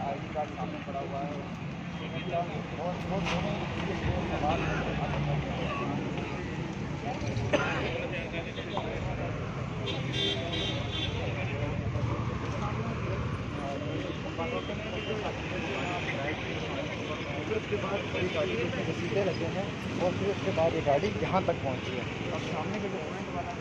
ID card सामने पड़ा हुआ है फिर उसके बाद बड़ी गाड़ी में घसीटे लगे हैं और फिर उसके बाद ये गाड़ी यहाँ तक पहुँची है। अब सामने के जो पॉइंट वाला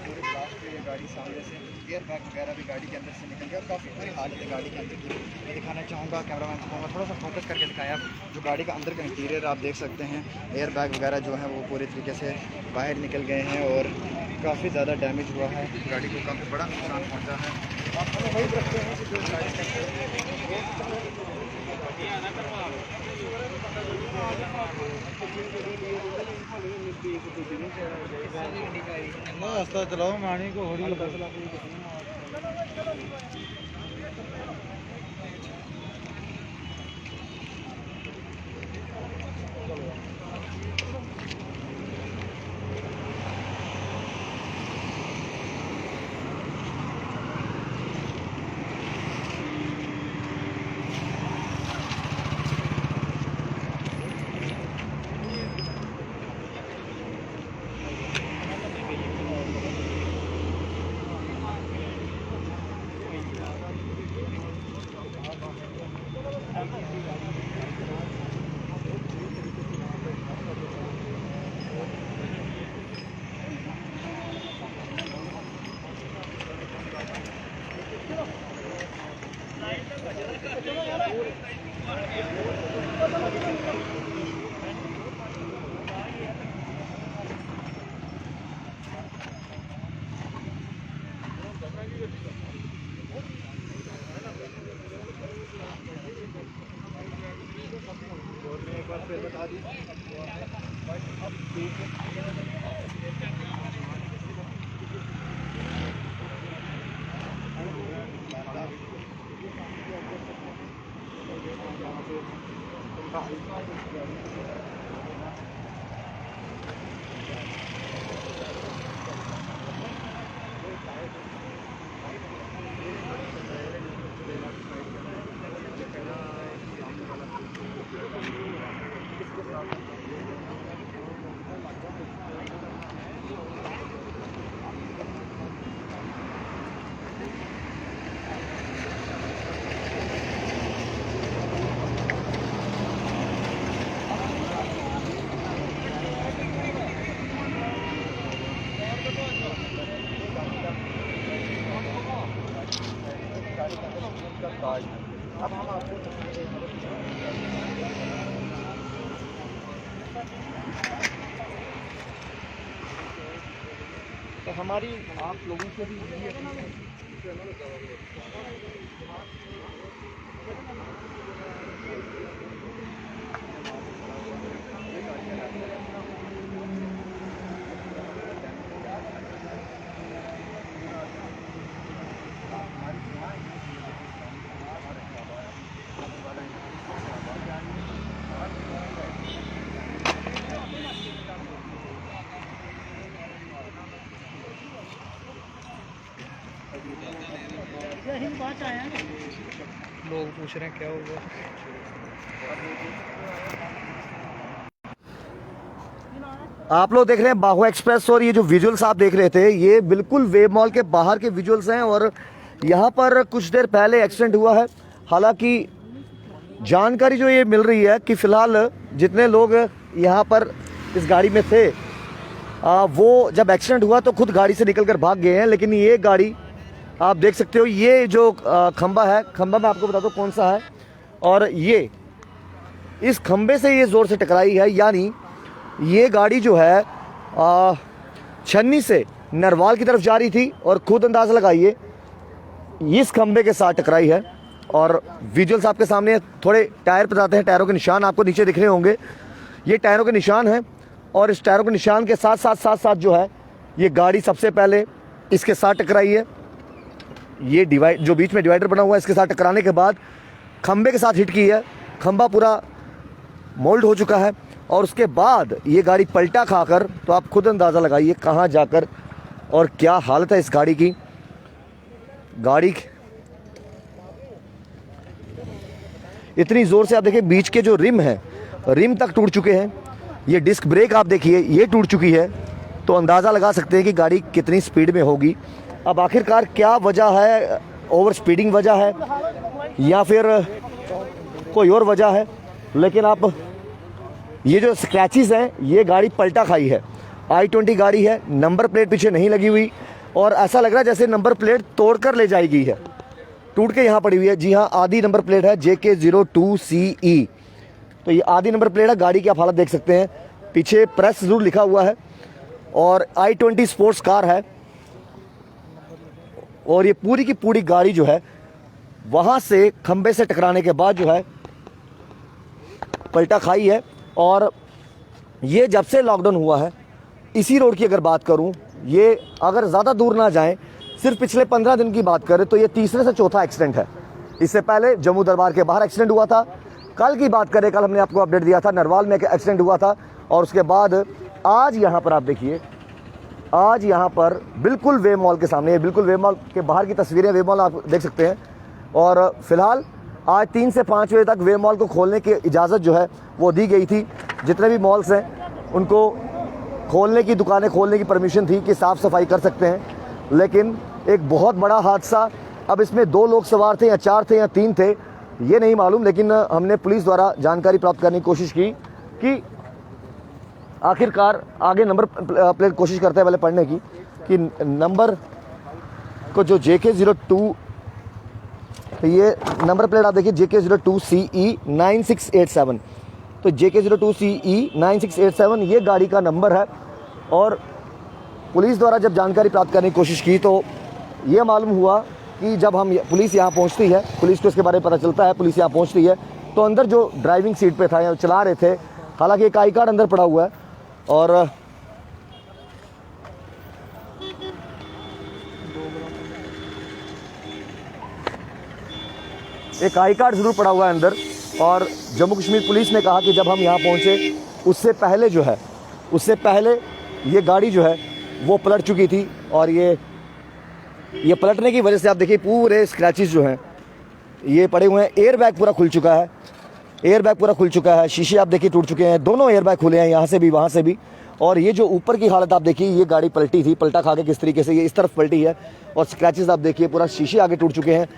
पूरे ब्लास्ट में ये गाड़ी सामने से एयर बैग वगैरह भी गाड़ी के अंदर से निकल गया और काफ़ी बुरी हालत है गाड़ी के अंदर की। मैं दिखाना चाहूँगा, कैमरामैन को कहूँगा थोड़ा सा फोकस करके दिखाएं आप। जो गाड़ी का अंदर का इंटीरियर आप देख सकते हैं, एयर बैग वगैरह जो है वो पूरी तरीके से बाहर निकल गए हैं और काफ़ी ज़्यादा डैमेज हुआ है। गाड़ी को काफ़ी बड़ा नुकसान पहुँचा है। आप हमें वही रखते हैं कि जो गाड़ी रास्ता चलाओ मानी को होड़ी बता दी। अब हम आपको तो हमारी आप लोगों से भी लोग पूछ रहे हैं क्या होगा। आप लोग देख रहे हैं बाहुआ एक्सप्रेस और ये जो विजुअल्स आप देख रहे थे ये बिल्कुल वेब मॉल के बाहर के विजुअल्स हैं और यहाँ पर कुछ देर पहले एक्सीडेंट हुआ है। हालांकि जानकारी जो ये मिल रही है कि फ़िलहाल जितने लोग यहाँ पर इस गाड़ी में थे वो जब एक्सीडेंट हुआ तो खुद गाड़ी से निकलकर भाग गए हैं। लेकिन ये गाड़ी आप देख सकते हो, ये जो खंबा है, खंबा मैं आपको बता दूं कौन सा है, और ये इस खंबे से ये ज़ोर से टकराई है। यानी ये गाड़ी जो है छन्नी से नरवाल की तरफ जा रही थी और खुद अंदाज़ा लगाइए इस खंबे के साथ टकराई है और विजुअल्स आपके सामने थोड़े टायर पर जाते हैं। टायरों के निशान आपको नीचे दिख रहे होंगे, ये टायरों के निशान हैं। और इस टायरों के निशान के साथ साथ जो है ये गाड़ी सबसे पहले इसके साथ टकराई है। ये डिवाइड जो बीच में डिवाइडर बना हुआ है इसके साथ टकराने के बाद खंबे के साथ हिट की है। खंबा पूरा मोल्ड हो चुका है और उसके बाद ये गाड़ी पलटा खाकर, तो आप खुद अंदाज़ा लगाइए कहाँ जाकर और क्या हालत है इस गाड़ी की। गाड़ी इतनी ज़ोर से, आप देखिए बीच के जो रिम है, रिम तक टूट चुके हैं। ये डिस्क ब्रेक आप देखिए ये टूट चुकी है, तो अंदाज़ा लगा सकते हैं कि गाड़ी कितनी स्पीड में होगी। अब आखिरकार क्या वजह है, ओवर स्पीडिंग वजह है या फिर कोई और वजह है, लेकिन आप ये जो स्क्रैचेस हैं ये गाड़ी पलटा खाई है। i20 गाड़ी है, नंबर प्लेट पीछे नहीं लगी हुई और ऐसा लग रहा है जैसे नंबर प्लेट तोड़कर ले जाई गई है, टूट के यहाँ पड़ी हुई है। जी हाँ, आधी नंबर प्लेट है JK02CE, तो ये आधी नंबर प्लेट है। गाड़ी की आप हालत देख सकते हैं, पीछे प्रेस जरूर लिखा हुआ है और i20 स्पोर्ट्स कार है। और ये पूरी की पूरी गाड़ी जो है वहाँ से खंबे से टकराने के बाद जो है पलटा खाई है। और ये जब से लॉकडाउन हुआ है, इसी रोड की अगर बात करूं, ये अगर ज़्यादा दूर ना जाएं, सिर्फ पिछले 15 दिन की बात करें तो ये तीसरे से चौथा एक्सीडेंट है। इससे पहले जम्मू दरबार के बाहर एक्सीडेंट हुआ था। कल की बात करें, कल हमने आपको अपडेट दिया था नरवाल में एक एक्सीडेंट हुआ था। और उसके बाद आज यहाँ पर आप देखिए, आज यहाँ पर बिल्कुल वे मॉल के सामने, बिल्कुल वे मॉल के बाहर की तस्वीरें, वे मॉल आप देख सकते हैं। और फिलहाल आज 3 से 5 बजे तक वे मॉल को खोलने की इजाज़त जो है वो दी गई थी। जितने भी मॉल्स हैं उनको खोलने की, दुकानें खोलने की परमिशन थी कि साफ़ सफाई कर सकते हैं। लेकिन एक बहुत बड़ा हादसा, अब इसमें 2 लोग सवार थे या 4 थे या 3 थे ये नहीं मालूम, लेकिन हमने पुलिस द्वारा जानकारी प्राप्त करने की कोशिश की कि आखिरकार आगे नंबर प्लेट कोशिश करते हैं पहले पढ़ने की कि नंबर को जो JK02, ये नंबर प्लेट आप देखिए JK02CE 9687, तो JK02CE 9687 ये गाड़ी का नंबर है। और पुलिस द्वारा जब जानकारी प्राप्त करने की कोशिश की तो ये मालूम हुआ कि जब हम पुलिस यहाँ पहुँचती है, पुलिस को इसके बारे में पता चलता है, पुलिस यहाँ पहुँचती है तो अंदर जो ड्राइविंग सीट पे था या चला रहे थे, हालांकि एक आई कार्ड अंदर पड़ा हुआ है और एक आई कार्ड ज़रूर पड़ा हुआ है अंदर। और जम्मू कश्मीर पुलिस ने कहा कि जब हम यहाँ पहुँचे उससे पहले जो है, उससे पहले ये गाड़ी जो है वो पलट चुकी थी। और ये पलटने की वजह से आप देखिए पूरे स्क्रैचेस जो हैं ये पड़े हुए हैं। एयर बैग पूरा खुल चुका है, एयर बैग पूरा खुल चुका है। शीशे आप देखिए टूट चुके हैं, दोनों एयर बैग खुले हैं, यहाँ से भी वहाँ से भी। और ये जो ऊपर की हालत आप देखिए, ये गाड़ी पलटी थी, पलटा खा के किस तरीके से ये इस तरफ पलटी है। और स्क्रैचेस आप देखिए, पूरा शीशे आगे टूट चुके हैं।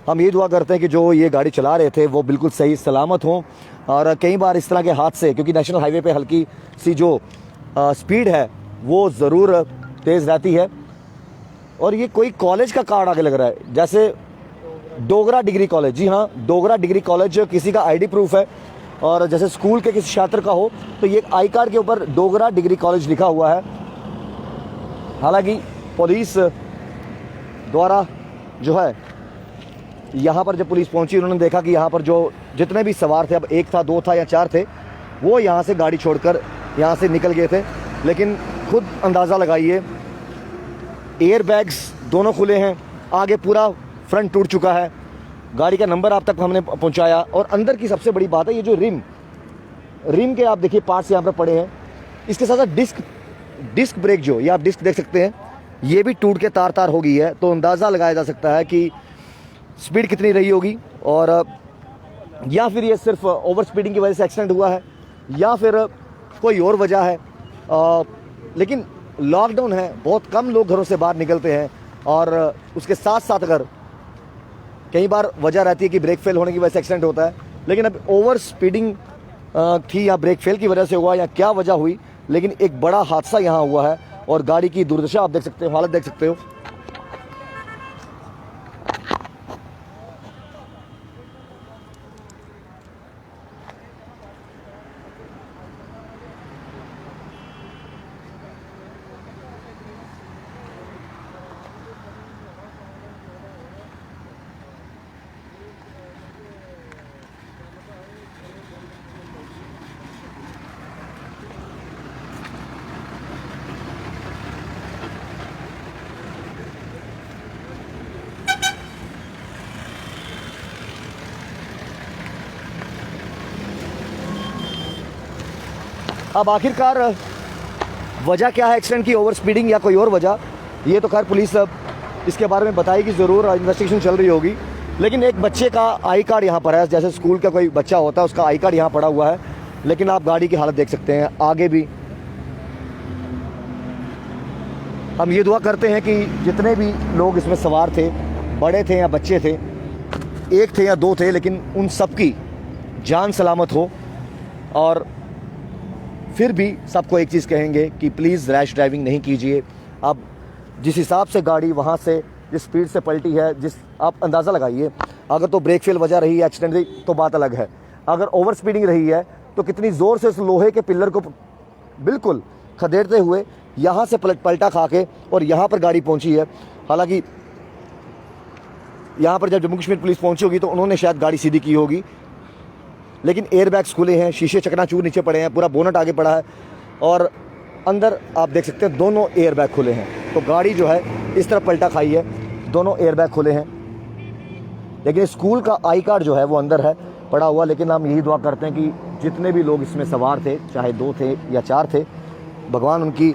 हम ये दुआ करते हैं कि जो ये गाड़ी चला रहे थे वो बिल्कुल सही सलामत हों। और कई बार इस तरह के हादसे, क्योंकि नेशनल हाईवे पे हल्की सी जो स्पीड है वो ज़रूर तेज़ रहती है। और ये कोई कॉलेज का कार्ड आगे लग रहा है, जैसे डोगरा डिग्री कॉलेज। जी हाँ, डोगरा डिग्री कॉलेज किसी का ID प्रूफ है और जैसे स्कूल के किसी छात्र का हो तो ये आई कार्ड के ऊपर डोगरा डिग्री कॉलेज लिखा हुआ है। हालांकि पुलिस द्वारा जो है यहाँ पर जब पुलिस पहुँची उन्होंने देखा कि यहाँ पर जो जितने भी सवार थे, अब 1 था 2 था या 4 थे, वो यहाँ से गाड़ी छोड़कर यहाँ से निकल गए थे। लेकिन खुद अंदाज़ा लगाइए, एयर बैग्स दोनों खुले हैं, आगे पूरा फ्रंट टूट चुका है, गाड़ी का नंबर आप तक हमने पहुंचाया। और अंदर की सबसे बड़ी बात है ये जो रिम के आप देखिए पार्ट्स यहाँ पर पड़े हैं। इसके साथ साथ डिस्क ब्रेक जो ये आप डिस्क देख सकते हैं, ये भी टूट के तार तार हो गई है। तो अंदाज़ा लगाया जा सकता है कि स्पीड कितनी रही होगी, और या फिर ये सिर्फ ओवर स्पीडिंग की वजह से एक्सीडेंट हुआ है या फिर कोई और वजह है। लेकिन लॉकडाउन है, बहुत कम लोग घरों से बाहर निकलते हैं और उसके साथ साथ अगर कई बार वजह रहती है कि ब्रेक फेल होने की वजह से एक्सीडेंट होता है। लेकिन अब ओवर स्पीडिंग थी या ब्रेक फेल की वजह से हुआ या क्या वजह हुई, लेकिन एक बड़ा हादसा यहाँ हुआ है। और गाड़ी की दुर्दशा आप देख सकते हो, हालत देख सकते हो। अब आखिरकार वजह क्या है एक्सीडेंट की, ओवर स्पीडिंग या कोई और वजह, ये तो खैर पुलिस इसके बारे में बताएगी ज़रूर, इन्वेस्टिगेशन चल रही होगी। लेकिन एक बच्चे का आई कार्ड यहाँ पर है, जैसे स्कूल का कोई बच्चा होता है उसका आई कार्ड यहाँ पड़ा हुआ है। लेकिन आप गाड़ी की हालत देख सकते हैं आगे भी। हम ये दुआ करते हैं कि जितने भी लोग इसमें सवार थे, बड़े थे या बच्चे थे, एक थे या दो थे, लेकिन उन सब की जान सलामत हो। और फिर भी सबको एक चीज़ कहेंगे कि प्लीज़ रैश ड्राइविंग नहीं कीजिए। अब जिस हिसाब से गाड़ी वहाँ से जिस स्पीड से पलटी है, जिस आप अंदाज़ा लगाइए, अगर तो ब्रेक फेल वजह रही है, एक्सीडेंट रही तो बात अलग है। अगर ओवर स्पीडिंग रही है तो कितनी ज़ोर से उस लोहे के पिलर को बिल्कुल खदेड़ते हुए यहाँ से पलटा खा के और यहाँ पर गाड़ी पहुँची है। हालांकि यहाँ पर जब जम्मू कश्मीर पुलिस पहुँची होगी तो उन्होंने शायद गाड़ी सीधी की होगी, लेकिन एयर बैग्स खुले हैं, शीशे चकनाचूर नीचे पड़े हैं, पूरा बोनट आगे पड़ा है और अंदर आप देख सकते हैं दोनों एयर बैग खुले हैं। तो गाड़ी जो है इस तरफ पलटा खाई है, दोनों एयर बैग खुले हैं। लेकिन स्कूल का आई कार्ड जो है वो अंदर है पड़ा हुआ। लेकिन हम यही दुआ करते हैं कि जितने भी लोग इसमें सवार थे, चाहे 2 थे या 4 थे, भगवान उनकी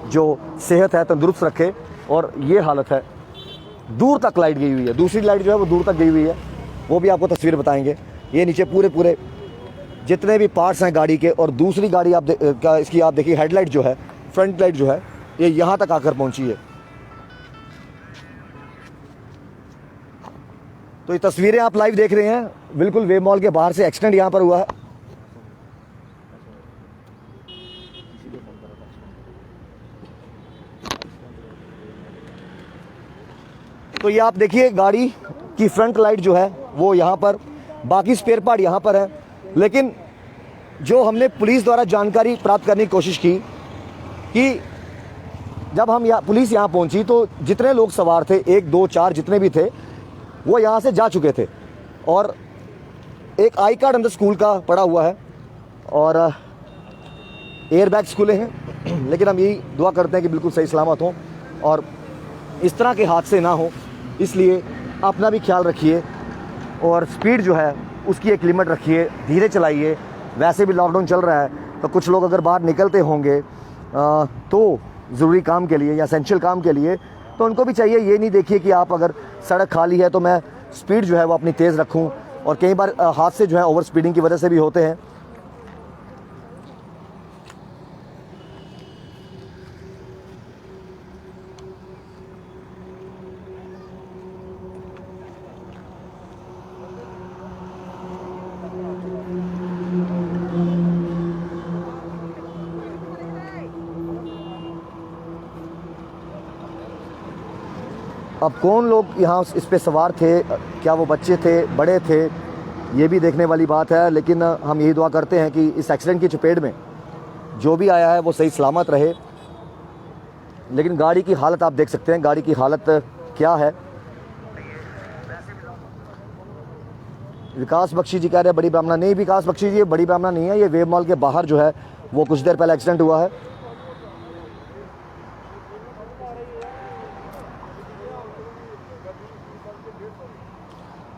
जो सेहत है तंदुरुस्त रखे। और ये हालत है, दूर तक लाइट गई हुई है, दूसरी लाइट जो है वो दूर तक गई हुई है, वो भी आपको तस्वीर बताएंगे। ये नीचे पूरे जितने भी पार्ट्स हैं गाड़ी के। और दूसरी गाड़ी इसकी आप देखिए, हेडलाइट जो है, फ्रंट लाइट जो है, ये यहाँ तक आकर पहुँची है। तो ये तस्वीरें आप लाइव देख रहे हैं, बिल्कुल वेब मॉल के बाहर से एक्सीडेंट यहाँ पर हुआ है। तो ये आप देखिए गाड़ी की फ्रंट लाइट जो है वो यहाँ पर, बाकी स्पेयर पार्ट यहाँ पर है। लेकिन जो हमने पुलिस द्वारा जानकारी प्राप्त करने की कोशिश की कि जब हम पुलिस यहाँ पहुँची तो जितने लोग सवार थे, 1 2 4 जितने भी थे, वो यहाँ से जा चुके थे। और एक आई कार्ड अंदर स्कूल का पड़ा हुआ है और एयर बैग्स खुले हैं। लेकिन हम यही दुआ करते हैं कि बिल्कुल सही सलामत हों और इस तरह के हादसे ना हो, इसलिए अपना भी ख्याल रखिए और स्पीड जो है उसकी एक लिमिट रखिए, धीरे चलाइए। वैसे भी लॉकडाउन चल रहा है तो कुछ लोग अगर बाहर निकलते होंगे तो ज़रूरी काम के लिए या एसेंशियल काम के लिए, तो उनको भी चाहिए ये नहीं देखिए कि आप अगर सड़क खाली है तो मैं स्पीड जो है वो अपनी तेज़ रखूं। और कई बार हादसे जो है ओवर स्पीडिंग की वजह से भी होते हैं। अब कौन लोग यहाँ इस पे सवार थे, क्या वो बच्चे थे, बड़े थे, ये भी देखने वाली बात है। लेकिन हम यही दुआ करते हैं कि इस एक्सीडेंट की चपेट में जो भी आया है वो सही सलामत रहे। लेकिन गाड़ी की हालत आप देख सकते हैं, गाड़ी की हालत क्या है। विकास बख्शी जी कह रहे हैं बड़ी ब्राह्मणा, नहीं विकास बख्शी जी, ये बड़ी ब्राह्मणा नहीं है, ये वेब मॉल के बाहर जो है वो कुछ देर पहले एक्सीडेंट हुआ है।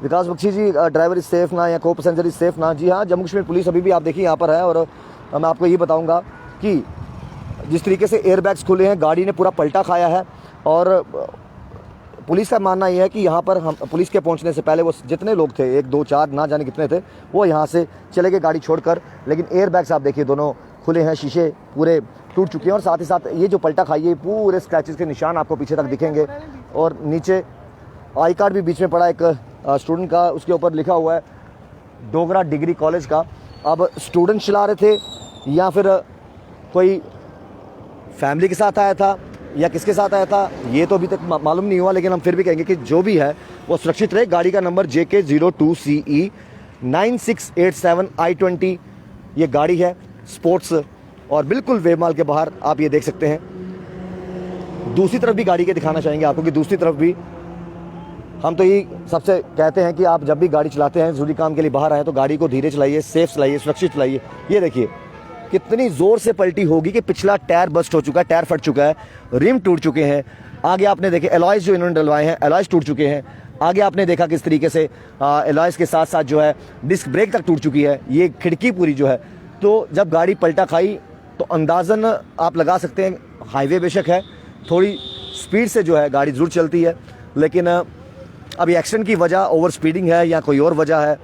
विकास बख्शी जी, ड्राइवर इज सेफ ना या को पैसेंजर इज सेफ ना? जी हाँ, जम्मू कश्मीर पुलिस अभी भी आप देखिए यहाँ पर है। और मैं आपको ये बताऊंगा कि जिस तरीके से एयर बैग्स खुले हैं, गाड़ी ने पूरा पलटा खाया है। और पुलिस का मानना ये है कि यहाँ पर हम पुलिस के पहुँचने से पहले वो जितने लोग थे, 1 2 4 ना जाने कितने थे, वो यहाँ से चले गए गाड़ी छोड़कर। लेकिन एयर बैग्स आप देखिए दोनों खुले हैं, शीशे पूरे टूट चुके हैं। और साथ ही साथ ये जो पलटा खाई है, पूरे स्क्रैचेस के निशान आपको पीछे तक दिखेंगे। और नीचे आई कार्ड भी बीच में पड़ा एक स्टूडेंट का, उसके ऊपर लिखा हुआ है डोगरा डिग्री कॉलेज का। अब स्टूडेंट चला रहे थे या फिर कोई फैमिली के साथ आया था या किसके साथ आया था, ये तो अभी तक मालूम नहीं हुआ। लेकिन हम फिर भी कहेंगे कि जो भी है वो सुरक्षित रहे। गाड़ी का नंबर JK02CE 9687 I-20 ये गाड़ी है, स्पोर्ट्स। और बिल्कुल वेब मॉल के बाहर आप ये देख सकते हैं। दूसरी तरफ भी गाड़ी के दिखाना चाहेंगे आपको कि दूसरी तरफ भी हम तो यही सबसे कहते हैं कि आप जब भी गाड़ी चलाते हैं, ज़रूरी काम के लिए बाहर आए तो गाड़ी को धीरे चलाइए, सेफ चलाइए, सुरक्षित चलाइए। ये देखिए कितनी ज़ोर से पलटी होगी कि पिछला टायर बस्ट हो चुका है, टायर फट चुका है, रिम टूट चुके हैं। आगे आपने देखे एलॉयज़ जो इन्होंने डलवाए हैं, एलॉयज़ टूट चुके हैं। आगे आपने देखा किस तरीके से एलॉयज़ के साथ साथ जो है डिस्क ब्रेक तक टूट चुकी है। ये खिड़की पूरी जो है, तो जब गाड़ी पलटा खाई तो अंदाज़न आप लगा सकते हैं हाईवे बेशक है, थोड़ी स्पीड से जो है गाड़ी ज़रूर चलती है, लेकिन अभी एक्सीडेंट की वजह ओवर स्पीडिंग है या कोई और वजह है,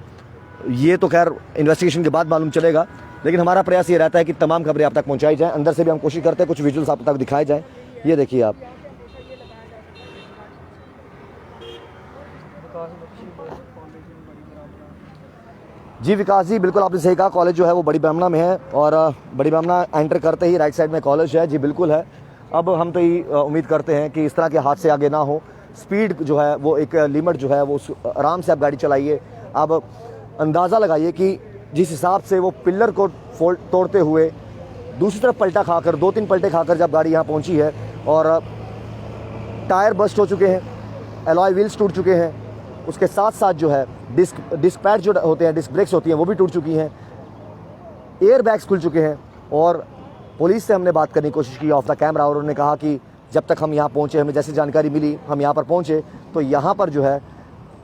ये तो खैर इन्वेस्टिगेशन के बाद मालूम चलेगा। लेकिन हमारा प्रयास ये रहता है कि तमाम खबरें आप तक पहुंचाई जाएं। अंदर से भी हम कोशिश करते हैं कुछ विजुअल्स आप तक दिखाए जाएं। ये देखिए आप, जी विकास जी, बिल्कुल आपने सही कहा, कॉलेज जो है वो बड़ी ब्राह्मणा में है और बड़ी ब्राह्मणा एंटर करते ही राइट साइड में कॉलेज है। जी बिल्कुल है। अब हम तो ये उम्मीद करते हैं कि इस तरह के हादसे आगे ना हो। स्पीड जो है वो एक लिमिट जो है वो आराम से आप गाड़ी चलाइए। अब अंदाज़ा लगाइए कि जिस हिसाब से वो पिलर को तोड़ते हुए दूसरी तरफ पलटा खाकर 2-3 पलटे खाकर जब गाड़ी यहाँ पहुँची है और टायर बस्ट हो चुके हैं, एलॉय व्हील्स टूट चुके हैं, उसके साथ साथ जो है डिस्क पैड जो होते हैं, डिस्क ब्रेक्स होती हैं वो भी टूट चुकी हैं, एयर बैग्स खुल चुके हैं। और पुलिस से हमने बात करने की कोशिश की ऑफ द कैमरा और उन्होंने कहा कि जब तक हम यहाँ पहुँचे, हमें जैसी जानकारी मिली हम यहाँ पर पहुँचे तो यहाँ पर जो है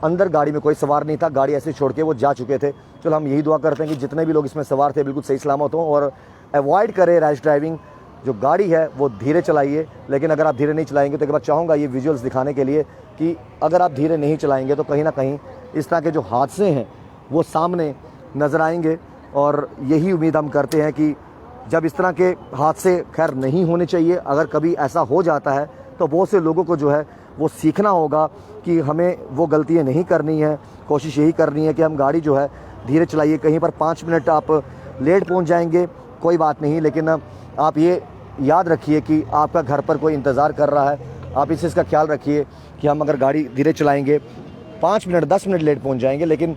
अंदर गाड़ी में कोई सवार नहीं था, गाड़ी ऐसे छोड़ के वो जा चुके थे। चलो हम यही दुआ करते हैं कि जितने भी लोग इसमें सवार थे बिल्कुल सही सलामत हों और अवॉइड करें रैश ड्राइविंग। जो गाड़ी है वो धीरे चलाइए, लेकिन अगर आप धीरे नहीं चलाएंगे तो एक बार चाहूँगा ये विजुअल्स दिखाने के लिए कि अगर आप धीरे नहीं चलाएंगे तो कहीं ना कहीं इस तरह के जो हादसे हैं वो सामने नज़र आएंगे। और यही उम्मीद हम करते हैं कि जब इस तरह के हादसे खैर नहीं होने चाहिए, अगर कभी ऐसा हो जाता है तो बहुत से लोगों को जो है वो सीखना होगा कि हमें वो गलतियाँ नहीं करनी है। कोशिश यही करनी है कि हम गाड़ी जो है धीरे चलाइए। कहीं पर 5 मिनट आप लेट पहुंच जाएंगे कोई बात नहीं, लेकिन आप ये याद रखिए कि आपका घर पर कोई इंतज़ार कर रहा है। आप इस चीज़ का ख्याल रखिए कि हम अगर गाड़ी धीरे चलाएंगे 5 मिनट 10 मिनट लेट पहुंच जाएंगे, लेकिन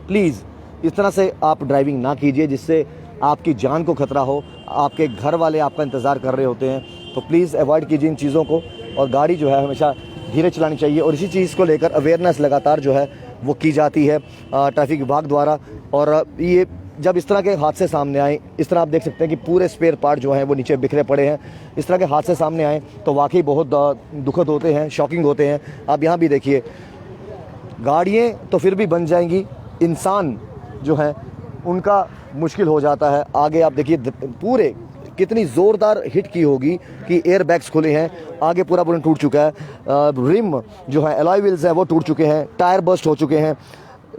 प्लीज़ इस तरह से आप ड्राइविंग ना कीजिए जिससे आपकी जान को खतरा हो। आपके घर वाले आपका इंतज़ार कर रहे होते हैं, तो प्लीज़ अवॉइड कीजिए इन चीज़ों को और गाड़ी जो है हमेशा धीरे चलानी चाहिए। और इसी चीज़ को लेकर अवेयरनेस लगातार जो है वो की जाती है ट्रैफिक विभाग द्वारा। और ये जब इस तरह के हादसे सामने आए, इस तरह आप देख सकते हैं कि पूरे स्पेयर पार्ट जो हैं वो नीचे बिखरे पड़े हैं। इस तरह के हादसे सामने आए तो वाकई बहुत दुखद होते हैं, शॉकिंग होते हैं। आप यहाँ भी देखिए, गाड़ियाँ तो फिर भी बन जाएंगी, इंसान जो है उनका मुश्किल हो जाता है। आगे आप देखिए पूरे कितनी ज़ोरदार हिट की होगी कि एयर बैग्स खुले हैं, आगे पूरा टूट चुका है, रिम जो है एलॉय व्हील्स हैं वो टूट चुके हैं, टायर बस्ट हो चुके हैं,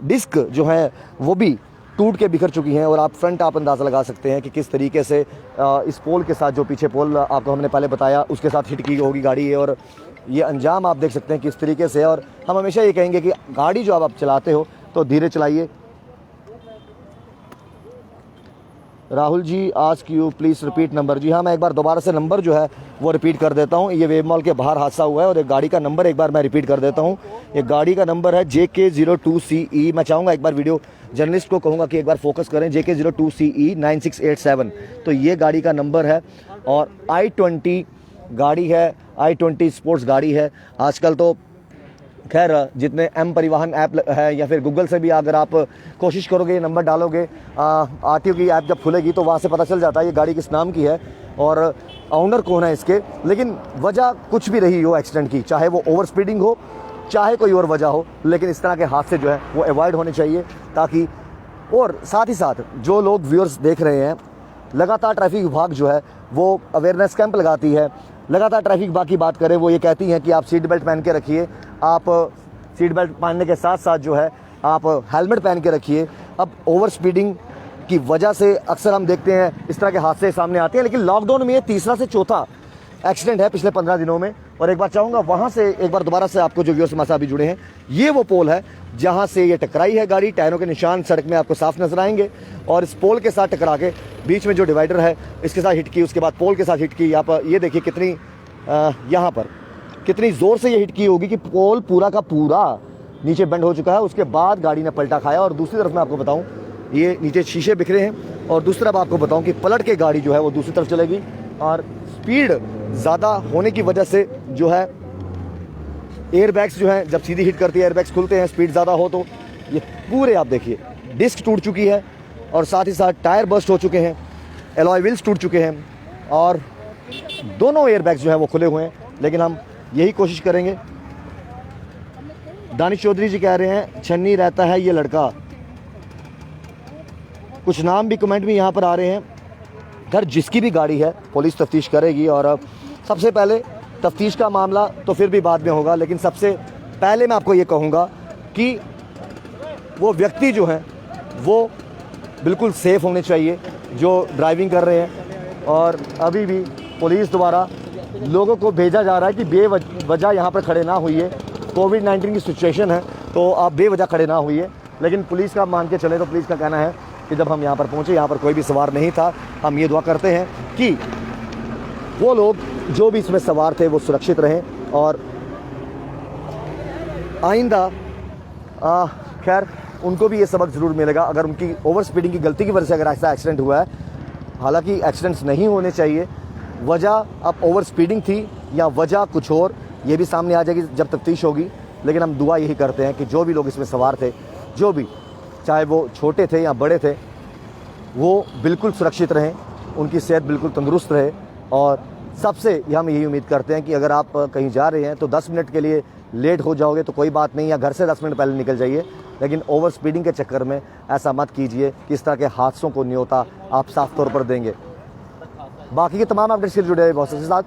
डिस्क जो है वो भी टूट के बिखर चुकी हैं। और आप फ्रंट आप अंदाज़ा लगा सकते हैं कि किस तरीके से इस पोल के साथ, जो पीछे पोल आपको हमने पहले बताया, उसके साथ हिट की होगी गाड़ी है। और ये अंजाम आप देख सकते हैं किस तरीके से। और हम हमेशा ये कहेंगे कि गाड़ी जो आप चलाते हो तो धीरे चलाइए। Rahul ji ask you please repeat number. जी हाँ, मैं एक बार दोबारा से नंबर जो है वो रिपीट कर देता हूँ। ये वेब मॉल के बाहर हादसा हुआ है और एक गाड़ी का नंबर एक बार मैं रिपीट कर देता हूँ। ये गाड़ी का नंबर है JK02CE। मैं चाहूँगा एक बार वीडियो जर्नलिस्ट को कहूँगा कि एक बार फोकस करें, JK02CE 9687। तो ये गाड़ी का नंबर है और I-20 गाड़ी है, I-20 स्पोर्ट्स गाड़ी है। आजकल तो खैर जितने M परिवहन ऐप है या फिर गूगल से भी अगर आप कोशिश करोगे, नंबर डालोगे, RTO की ऐप जब खुलेगी तो वहाँ से पता चल जाता है ये गाड़ी किस नाम की है और ऑनर कौन है इसके। लेकिन वजह कुछ भी रही हो एक्सीडेंट की, चाहे वो ओवर स्पीडिंग हो चाहे कोई और वजह हो, लेकिन इस तरह के हादसे जो है वो अवॉइड होने चाहिए ताकि। और साथ ही साथ जो लोग व्यूअर्स देख रहे हैं, लगातार ट्रैफिक विभाग जो है वो अवेयरनेस कैंप लगाती है, लगातार ट्रैफिक विभाग की बात करें वो ये कहती हैं कि आप सीट बेल्ट पहन के रखिए। आप सीट बेल्ट पहनने के साथ साथ जो है आप हेलमेट पहन के रखिए। अब ओवर स्पीडिंग की वजह से अक्सर हम देखते हैं इस तरह के हादसे सामने आते हैं, लेकिन लॉकडाउन में ये तीसरा से चौथा एक्सीडेंट है पिछले 15 दिनों में। और एक बार चाहूँगा वहाँ से एक बार दोबारा से आपको जो व्यूअर्स हमारे साथ भी जुड़े हैं, ये वो पोल है जहाँ से ये टकराई है गाड़ी। टायरों के निशान सड़क में आपको साफ नजर आएंगे और इस पोल के साथ टकरा के बीच में जो डिवाइडर है इसके साथ हिट की, उसके बाद पोल के साथ हिट की। यहाँ पर ये देखिए कितनी यहाँ पर कितनी ज़ोर से ये हिट की होगी कि पोल पूरा का पूरा नीचे बेंड हो चुका है। उसके बाद गाड़ी ने पलटा खाया। और दूसरी तरफ मैं आपको बताऊँ, ये नीचे शीशे बिखरे हैं और दूसरी तरफ आपको बताऊँ कि पलट के गाड़ी जो है वो दूसरी तरफ चलेगी। और स्पीड ज़्यादा होने की वजह से जो है एयर बैग्स जो है जब सीधी हिट करती है एयर बैग्स खुलते हैं, स्पीड ज़्यादा हो तो ये पूरे आप देखिए डिस्क टूट चुकी है और साथ ही साथ टायर बस्ट हो चुके हैं, एलॉय व्हील्स टूट चुके हैं और दोनों एयर बैग्स जो है वो खुले हुए हैं। लेकिन हम यही कोशिश करेंगे। दानिश चौधरी जी कह रहे हैं छन्नी रहता है ये लड़का। कुछ नाम भी कमेंट में यहाँ पर आ रहे हैं। इधर जिसकी भी गाड़ी है पुलिस तफ्तीश करेगी। और सबसे पहले तफ्तीश का मामला तो फिर भी बाद में होगा, लेकिन सबसे पहले मैं आपको ये कहूँगा कि वो व्यक्ति जो हैं वो बिल्कुल सेफ़ होने चाहिए जो ड्राइविंग कर रहे हैं। और अभी भी पुलिस द्वारा लोगों को भेजा जा रहा है कि बेवजह यहाँ पर खड़े ना होइए, कोविड-19 की सिचुएशन है तो आप बेवजह खड़े ना होइए। लेकिन पुलिस का मान के चले तो पुलिस का कहना है कि जब हम यहाँ पर पहुँचे यहाँ पर कोई भी सवार नहीं था। हम ये दुआ करते हैं कि वो लोग जो भी इसमें सवार थे वो सुरक्षित रहें और आइंदा खैर उनको भी ये सबक ज़रूर मिलेगा अगर उनकी ओवर स्पीडिंग की गलती की वजह से अगर ऐसा एक्सीडेंट हुआ है। हालांकि एक्सीडेंट्स नहीं होने चाहिए, वजह अब ओवर स्पीडिंग थी या वजह कुछ और, ये भी सामने आ जाएगी जब तफ्तीश होगी। लेकिन हम दुआ यही करते हैं कि जो भी लोग इसमें सवार थे, जो भी चाहे वो छोटे थे या बड़े थे, वो बिल्कुल सुरक्षित रहें, उनकी सेहत बिल्कुल तंदुरुस्त रहे। और सबसे हम यही उम्मीद करते हैं कि अगर आप कहीं जा रहे हैं तो 10 मिनट के लिए लेट हो जाओगे तो कोई बात नहीं, या घर से 10 मिनट पहले निकल जाइए, लेकिन ओवर स्पीडिंग के चक्कर में ऐसा मत कीजिए कि इस तरह के हादसों को न्योता आप साफ तौर पर देंगे। बाकी के तमाम अपडेट्स से जुड़े रहे बॉस के साथ।